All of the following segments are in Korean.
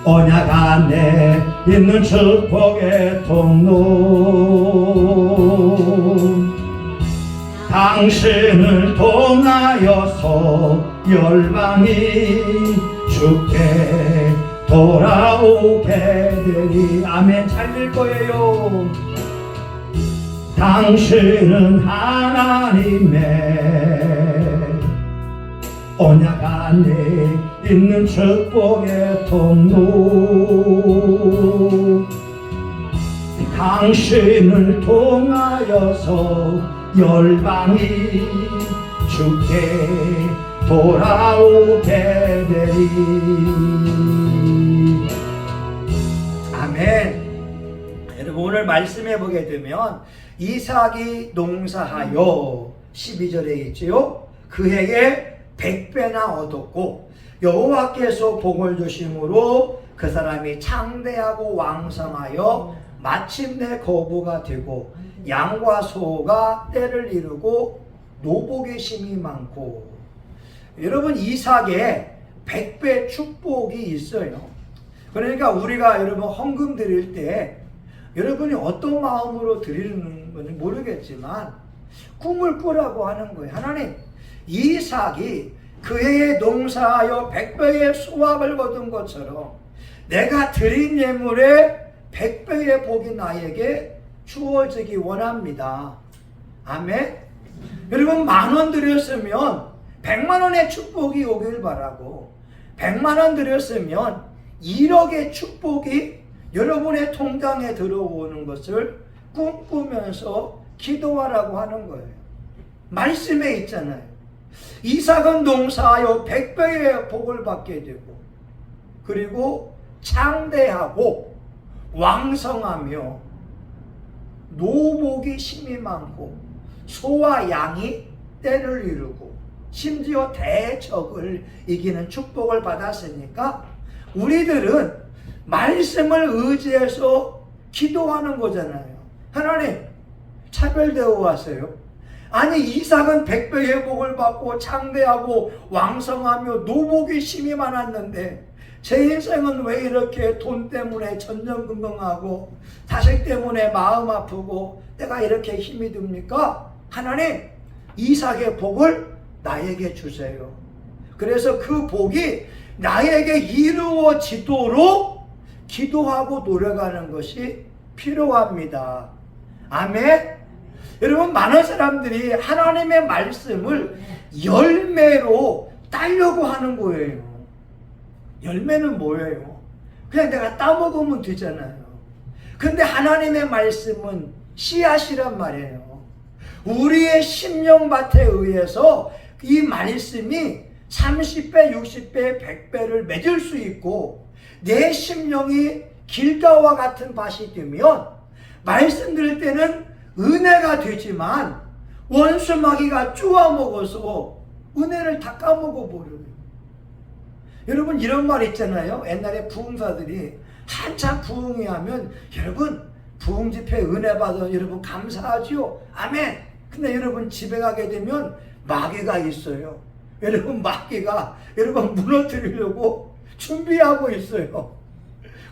언약 안에 있는 축복의 통로 당신을 통하여서 열방이 주께 돌아오게 되리. 아멘. 잘 될 거예요. 당신은 하나님의 언약 안에 있는 축복의 통로 당신을 통하여서 열방이 주께 돌아오게 되리. 아멘. 여러분 오늘 말씀해 보게 되면 이삭이 농사하여 12절에 있지요. 그 해에 100배나 얻었고 여호와께서 복을 주심으로 그 사람이 창대하고 왕성하여 마침내 거부가 되고 양과 소가 때를 이루고 노복의 심이 많고. 여러분 이삭에 100배 축복이 있어요. 그러니까 우리가 여러분 헌금 드릴 때 여러분이 어떤 마음으로 드리는 건지 모르겠지만 꿈을 꾸라고 하는 거예요. 하나님, 이삭이 그 해에 농사하여 100배의 수확을 거둔 것처럼 내가 드린 예물에 100배의 복이 나에게 주어지기 원합니다. 아멘. 여러분 10,000원 드렸으면 100만원의 축복이 오길 바라고, 100만원 드렸으면 1억의 축복이 여러분의 통장에 들어오는 것을 꿈꾸면서 기도하라고 하는 거예요. 말씀에 있잖아요. 이삭은 농사하여 100배의 복을 받게 되고, 그리고 창대하고 왕성하며 노복이 심이 많고 소와 양이 때를 이루고 심지어 대적을 이기는 축복을 받았으니까 우리들은 말씀을 의지해서 기도하는 거잖아요. 하나님, 차별되어 왔어요. 아니 이삭은 100배의 복을 받고 창대하고 왕성하며 노복이 심이 많았는데 제 인생은 왜 이렇게 돈 때문에 전전긍긍하고 자식 때문에 마음 아프고 내가 이렇게 힘이 듭니까? 하나님, 이삭의 복을 나에게 주세요. 그래서 그 복이 나에게 이루어지도록 기도하고 노력하는 것이 필요합니다. 아멘. 여러분 많은 사람들이 하나님의 말씀을 열매로 따려고 하는 거예요. 열매는 뭐예요? 그냥 내가 따먹으면 되잖아요. 근데 하나님의 말씀은 씨앗이란 말이에요. 우리의 심령밭에 의해서 이 말씀이 30배, 60배, 100배를 맺을 수 있고 내 심령이 길가와 같은 밭이 되면 말씀 들을 때는 은혜가 되지만 원수마귀가 쪼아먹어서 은혜를 다 까먹어버려요. 여러분 이런 말 있잖아요. 옛날에 부흥사들이 한참 부흥이 하면 여러분 부흥 집회 은혜 받아 여러분 감사하지요. 아멘. 근데 여러분 집에 가게 되면 마귀가 있어요. 여러분 마귀가 여러분 무너뜨리려고 준비하고 있어요.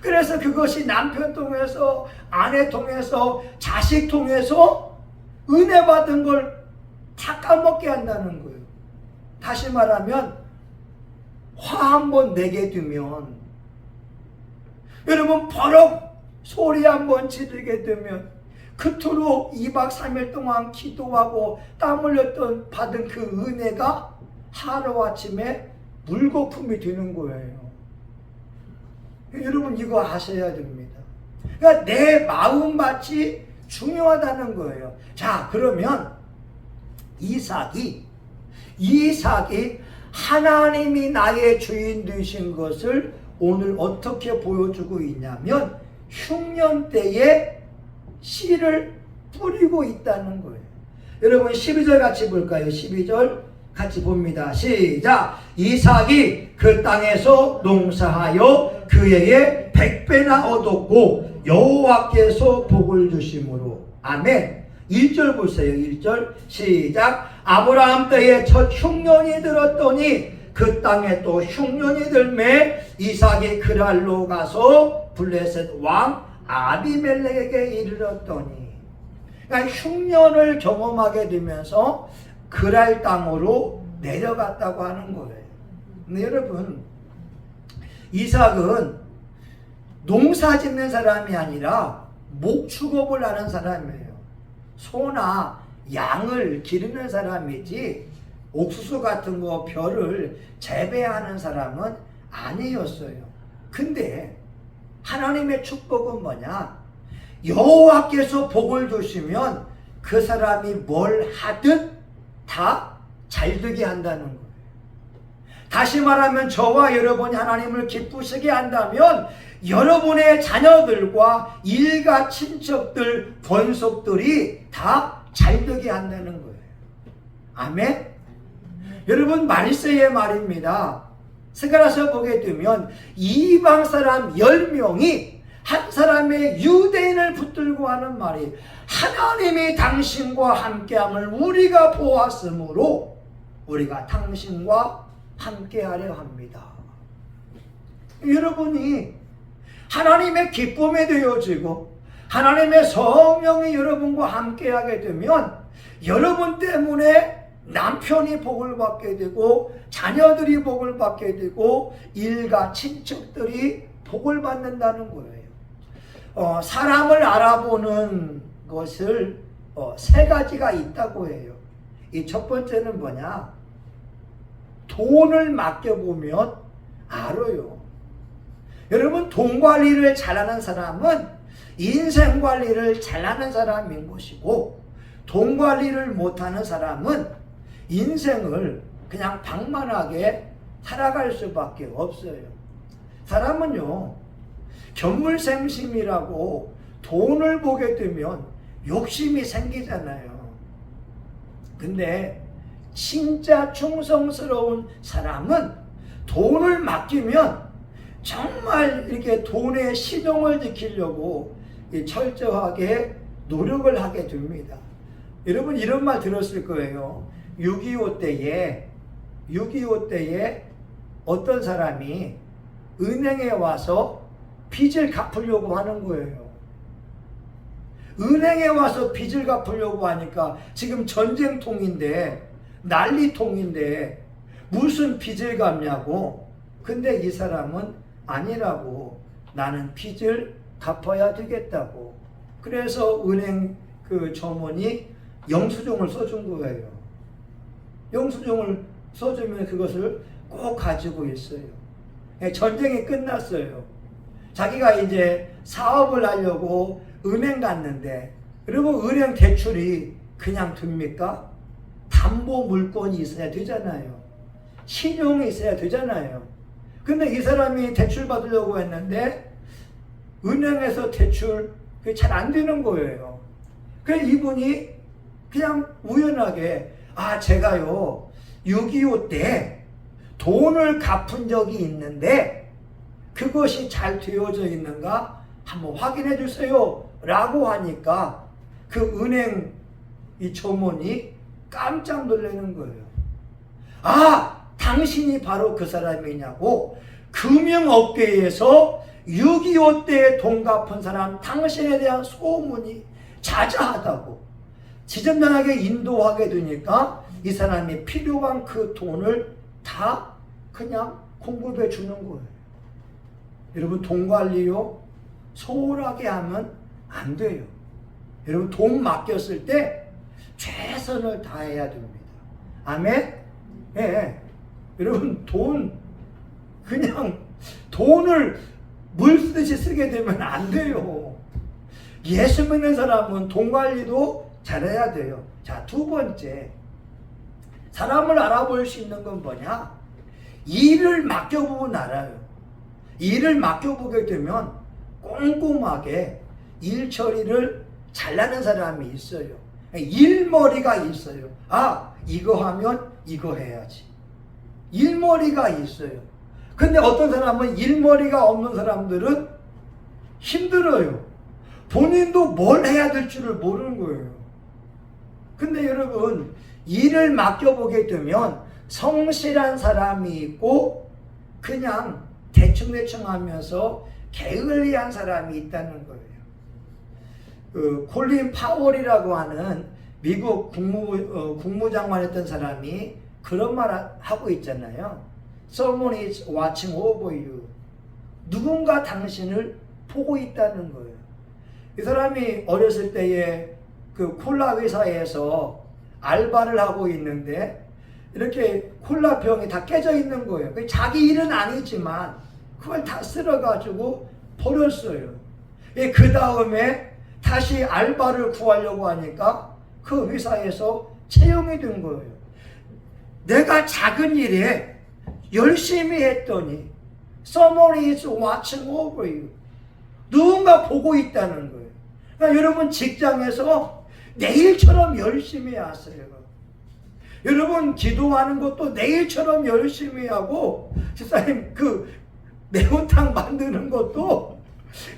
그래서 그것이 남편 통해서 아내 통해서 자식 통해서 은혜 받은 걸 다 까먹게 한다는 거예요. 다시 말하면 화 한번 내게 되면 여러분 버럭 소리 한번 지르게 되면 그토록 2박 3일 동안 기도하고 땀 흘렸던 받은 그 은혜가 하루아침에 물거품이 되는 거예요. 여러분 이거 아셔야 됩니다. 그러니까 내 마음밭이 중요하다는 거예요. 자, 그러면 이삭이 하나님이 나의 주인 되신 것을 오늘 어떻게 보여주고 있냐면 흉년 때에 씨를 뿌리고 있다는 거예요. 여러분 12절 같이 볼까요? 12절 같이 봅니다. 시작. 이삭이 그 땅에서 농사하여 그 해에 100배나 얻었고 여호와께서 복을 주심으로. 아멘. 1절 보세요. 1절 시작. 아브라함 때에 첫 흉년이 들었더니 그 땅에 또 흉년이 들매 이삭이 그랄로 가서 블레셋 왕 아비멜렉에게 이르렀더니, 그러니까 흉년을 경험하게 되면서 그랄 땅으로 내려갔다고 하는 거예요. 근데 여러분, 이삭은 농사 짓는 사람이 아니라 목축업을 하는 사람이에요. 소나 양을 기르는 사람이지 옥수수 같은 거 벼를 재배하는 사람은 아니었어요. 근데 하나님의 축복은 뭐냐? 여호와께서 복을 주시면 그 사람이 뭘 하든 다 잘되게 한다는 거예요. 다시 말하면 저와 여러분이 하나님을 기쁘시게 한다면 여러분의 자녀들과 일가 친척들, 권속들이 다 잘되게 한다는 거예요. 아멘? 여러분, 말세의 말입니다. 스가랴서 보게 되면 이방 사람 10명이 한 사람의 유대인을 붙들고 하는 말이, 하나님이 당신과 함께함을 우리가 보았으므로 우리가 당신과 함께하려 합니다. 여러분이 하나님의 기쁨에 되어지고 하나님의 성령이 여러분과 함께하게 되면 여러분 때문에 남편이 복을 받게 되고 자녀들이 복을 받게 되고 일가 친척들이 복을 받는다는 거예요. 사람을 알아보는 것을 세 가지가 있다고 해요. 이 첫 번째는 뭐냐? 돈을 맡겨보면 알아요. 여러분, 돈 관리를 잘하는 사람은 인생 관리를 잘하는 사람인 것이고, 돈 관리를 못하는 사람은 인생을 그냥 방만하게 살아갈 수밖에 없어요. 사람은요, 견물생심이라고 돈을 보게 되면 욕심이 생기잖아요. 근데 진짜 충성스러운 사람은 돈을 맡기면 정말 이렇게 돈의 신용을 지키려고 철저하게 노력을 하게 됩니다. 여러분, 이런 말 들었을 거예요. 6.25 때에 어떤 사람이 은행에 와서 빚을 갚으려고 하는 거예요. 은행에 와서 빚을 갚으려고 하니까 지금 전쟁통인데, 난리통인데 무슨 빚을 갚냐고. 근데 이 사람은 아니라고, 나는 빚을 갚아야 되겠다고. 그래서 은행 그 점원이 영수증을 써준 거예요. 영수증을 써주면 그것을 꼭 가지고 있어요. 전쟁이 끝났어요. 자기가 이제 사업을 하려고 은행 갔는데, 그리고 은행 대출이 그냥 됩니까? 담보 물건이 있어야 되잖아요. 신용이 있어야 되잖아요. 근데 이 사람이 대출 받으려고 했는데 은행에서 대출 잘 안 되는 거예요. 그래서 이분이 그냥 우연하게, 제가요 6.25 때 돈을 갚은 적이 있는데 그것이 잘 되어져 있는가 한번 확인해 주세요 라고 하니까 그 은행 이 점원이 깜짝 놀라는 거예요. 당신이 바로 그 사람이냐고. 금융업계에서 6.25 때 돈 갚은 사람 당신에 대한 소문이 자자하다고. 지점장에게 인도하게 되니까 이 사람이 필요한 그 돈을 다 그냥 공급해 주는 거예요. 여러분, 돈 관리요 소홀하게 하면 안 돼요. 여러분, 돈 맡겼을 때 최선을 다해야 됩니다. 아멘? 예. 여러분, 그냥 돈을 물 쓰듯이 쓰게 되면 안 돼요. 예수 믿는 사람은 돈 관리도 잘해야 돼요. 자, 두 번째, 사람을 알아볼 수 있는 건 뭐냐? 일을 맡겨보면 알아요. 일을 맡겨보게 되면 꼼꼼하게 일 처리를 잘하는 사람이 있어요. 일머리가 있어요. 이거 하면 이거 해야지. 일머리가 있어요. 근데 어떤 사람은 일머리가 없는 사람들은 힘들어요. 본인도 뭘 해야 될 줄을 모르는 거예요. 근데 여러분, 일을 맡겨보게 되면 성실한 사람이 있고 그냥 대충대충 하면서 게을리한 사람이 있다는 거예요. 그 콜린 파월이라고 하는 미국 국무장관했던 사람이 그런 말 하고 있잖아요. Someone is watching over you. 누군가 당신을 보고 있다는 거예요. 이 사람이 어렸을 때에 그 콜라 회사에서 알바를 하고 있는데 이렇게 콜라 병이 다 깨져 있는 거예요. 자기 일은 아니지만 그걸 다 쓸어가지고 버렸어요. 그 다음에 다시 알바를 구하려고 하니까 그 회사에서 채용이 된 거예요. 내가 작은 일에 열심히 했더니 Someone is watching over you. 누군가 보고 있다는 거예요. 그러니까 여러분 직장에서 내일처럼 열심히 하세요. 여러분 기도하는 것도 내일처럼 열심히 하고 집사님 그 매운탕 만드는 것도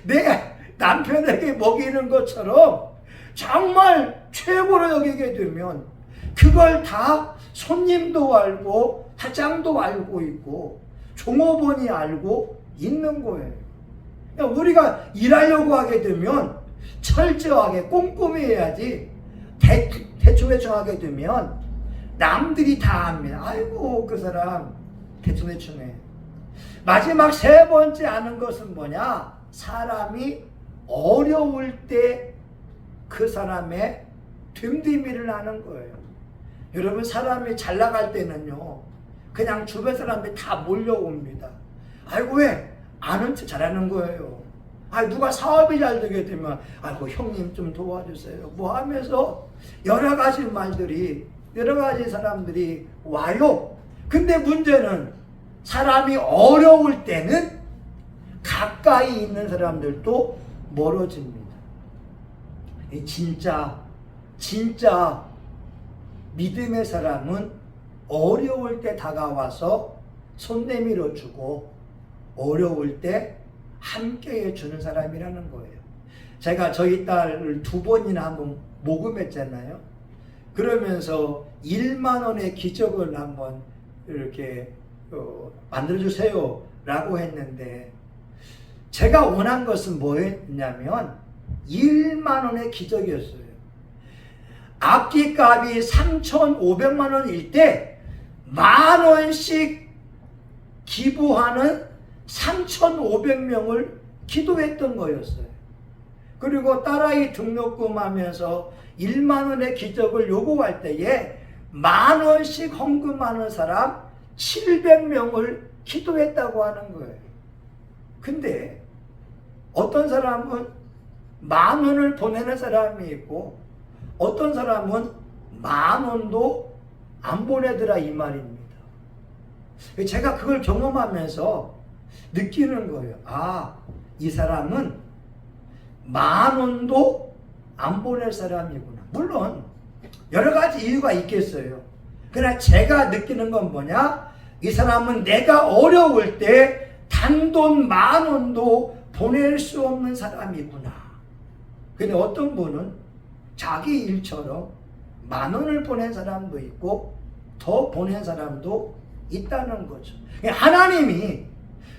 내 남편에게 먹이는 것처럼 정말 최고로 여기게 되면 그걸 다 손님도 알고 사장도 알고 있고 종업원이 알고 있는 거예요. 그러니까 우리가 일하려고 하게 되면 철저하게 꼼꼼히 해야지 대충대충 하게 되면 남들이 다 합니다. 아이고 그 사람 대충대충 해. 마지막 세 번째 아는 것은 뭐냐? 사람이 어려울 때 그 사람의 됨됨이를 아는 거예요. 여러분 사람이 잘 나갈 때는요 그냥 주변 사람들이 다 몰려옵니다. 아이고 왜? 아는 척 잘하는 거예요. 누가 사업이 잘 되게 되면 아이고 형님 좀 도와주세요 뭐 하면서 여러 가지 말들이 여러 가지 사람들이 와요. 근데 문제는 사람이 어려울 때는 가까이 있는 사람들도 멀어집니다. 진짜 믿음의 사람은 어려울 때 다가와서 손 내밀어 주고 어려울 때 함께 해주는 사람이라는 거예요. 제가 저희 딸을 2번이나 한번 모금했잖아요. 그러면서 1만 원의 기적을 한번 이렇게 만들어주세요 라고 했는데 제가 원한 것은 뭐였냐면 1만 원의 기적이었어요. 악기값이 3,500만 원일 때 10,000원씩 기부하는 3,500명을 기도했던 거였어요. 그리고 딸아이 등록금 하면서 1만 원의 기적을 요구할 때에 10,000원씩 헌금하는 사람 700명을 기도했다고 하는 거예요. 근데 어떤 사람은 10,000원을 보내는 사람이 있고 어떤 사람은 10,000원도 안 보내더라 이 말입니다. 제가 그걸 경험하면서 느끼는 거예요. 이 사람은 10,000원도 안 보낼 사람이구나. 물론 여러 가지 이유가 있겠어요. 그러나 제가 느끼는 건 뭐냐? 이 사람은 내가 어려울 때 단돈 10,000원도 보낼 수 없는 사람이구나. 근데 어떤 분은 자기 일처럼 10,000원을 보낸 사람도 있고 더 보낸 사람도 있다는 거죠. 하나님이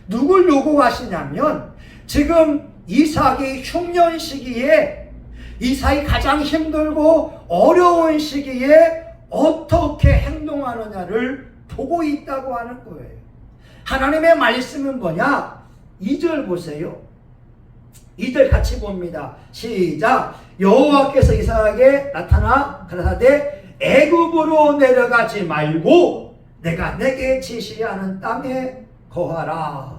누굴 요구하시냐면 지금 이삭이 흉년 시기에 이삭이 가장 힘들고 어려운 시기에 어떻게 행동하느냐를 보고 있다고 하는 거예요. 하나님의 말씀은 뭐냐? 2절 보세요. 2절 같이 봅니다. 시작. 여호와께서 이삭에게 나타나 가라사대 애굽으로 내려가지 말고 내가 내게 지시하는 땅에 거하라.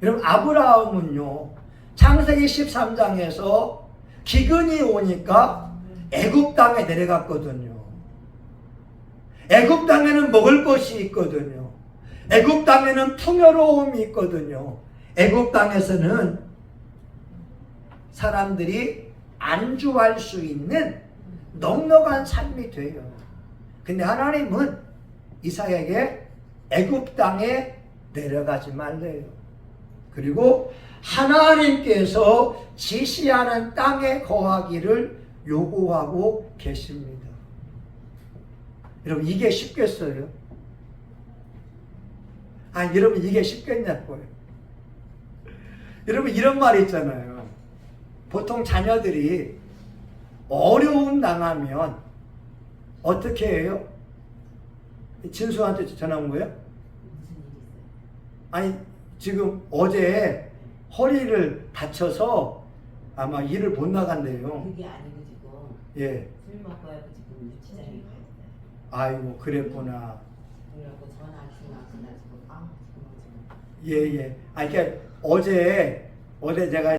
여러분 아브라함은요 창세기 13장에서 기근이 오니까 애굽 땅에 내려갔거든요. 애굽 땅에는 먹을 것이 있거든요. 애굽 땅에는 풍요로움이 있거든요. 애굽 땅에서는 사람들이 안주할 수 있는 넉넉한 삶이 돼요. 근데 하나님은 이삭에게 애굽 땅에 내려가지 말래요. 그리고 하나님께서 지시하는 땅에 거하기를 요구하고 계십니다. 여러분 이게 쉽겠어요? 아, 여러분 이게 쉽겠냐고요. 여러분 이런 말이 있잖아요. 보통 자녀들이 어려움 당하면 어떻게 해요? 진수한테 전화 온 거예요? 무슨 일이 있어요? 아니 지금 어제 허리를 다쳐서 아마 일을 못 나간대요. 그게 아니고 지금 예. 술 먹고 하고 지금 유치장에 가 있어요. 아이고 그랬구나. 그래갖고 전화 안 쓰나 그날 지금 지금 예, 예. 아, 이게 어제 제가